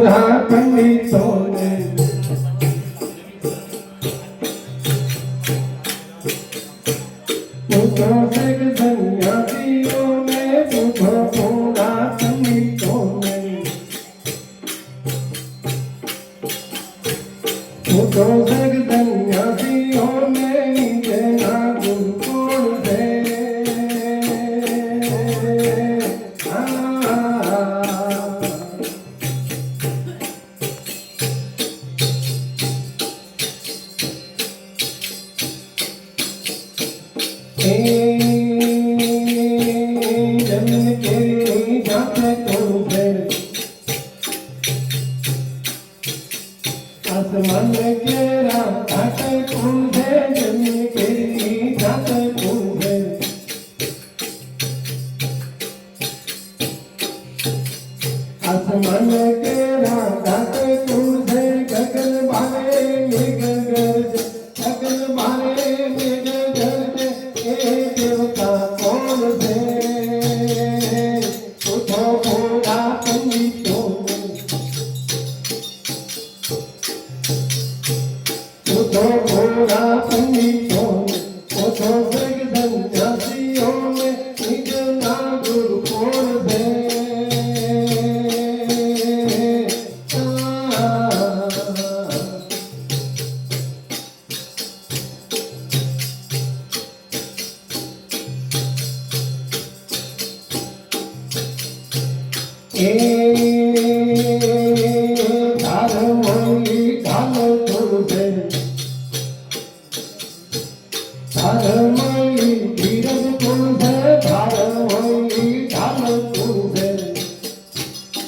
બુરા પંડિતોને પૂછો જગ સંન્યાસીઓને પૂછો બુરા પંડિતોને પૂછો જગ સંન્યાસીઓને નીચેના ગુરુ કોણ છે जन्म के जाते तुझे आसमान में घेरा घाटे तुझे जन्म के